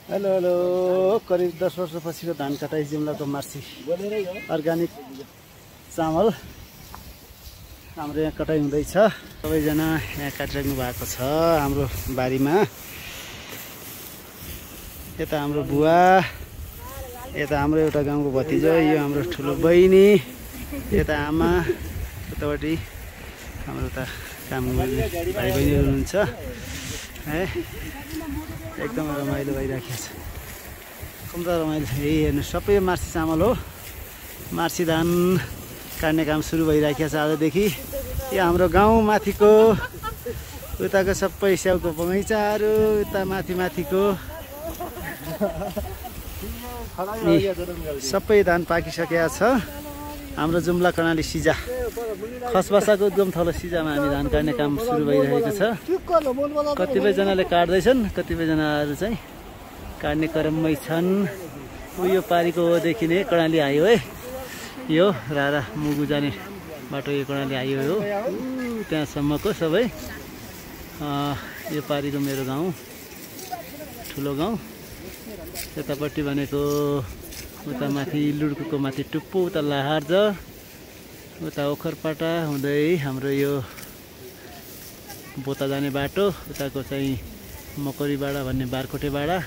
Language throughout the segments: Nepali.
हेलो हेलो करिब 10 वर्षपछिको धान कटाइ जुम्लाको मार्सी अर्गानिक चामल हाम्रो यहाँ कटाइ हुँदैछ। सबैजना यहाँ काटिराख्नु भएको छ हाम्रो बारीमा। यता हाम्रो बुवा, यता हाम्रो एउटा गाउँको भतिजो, यो हाम्रो ठुलो बहिनी, यता आमा, उतापट्टि हाम्रो त काम गर्ने भाइ बहिनीहरू हुनुहुन्छ है। एकदम रमाइलो भइराखेको छ। कम त रमाइलो छ। यही हेर्नु सबै मार्सी चामल हो। मार्सी धान काट्ने काम सुरु भइराखेको छ आजदेखि। यो हाम्रो गाउँ माथिको उताको सबै स्याउको बगैँचाहरू, उता माथिको सबै धान पाकिसकेको छ। हाम्रो जुम्ला कर्णाली सिजा खसबासाको एकदम थलो सिजामा हामी धान काट्ने काम सुरु भइरहेको छ। कतिपयजनाले काट्दैछन्, कतिपयजनाहरू चाहिँ काट्ने क्रममै छन्। यो पारीको होदेखि नै कर्णाली आयो है। यो रारा मुगु जाने बाटो यो कर्णाली आयो हो, त्यहाँसम्मको सबै। यो पारीको मेरो गाउँ, ठुलो गाउँ। यतापट्टि भनेको उता माथि लुड्कुको माथि टुप्पो, उता लाहार्ज, उता ओखरपाटा हुँदै हाम्रो यो बोता जाने बाटो, उताको चाहिँ मकरीबाडा भन्ने बारकोटेबाडा,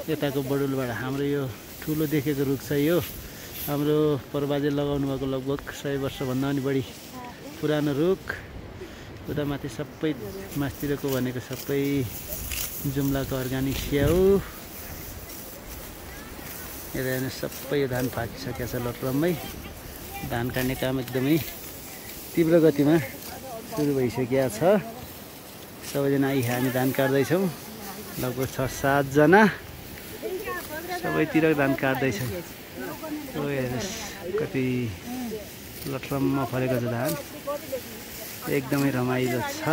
यताको बडुलबाडा। हाम्रो यो ठुलो देखेको रुख छ। यो हाम्रो परबाजे लगाउनु भएको लगभग 100 वर्षभन्दा पनि बढी पुरानो रुख। उता माथि सबै मास्तिरको भनेको सबै जुम्लाको अर्गानिक स्याउ। यता हेर्नु सबै यो धान पाकिसकेको छ लटरम्मै। धान काट्ने काम एकदमै तीव्र गतिमा सुरु भइसकेको छ। सबैजना हामी धान काट्दैछौँ। लगभग 6-7 जना सबैतिर धान काट्दैछौँ। हेर्नुहोस् कति लटरम्म फलेको छ धान। एकदमै रमाइलो छ।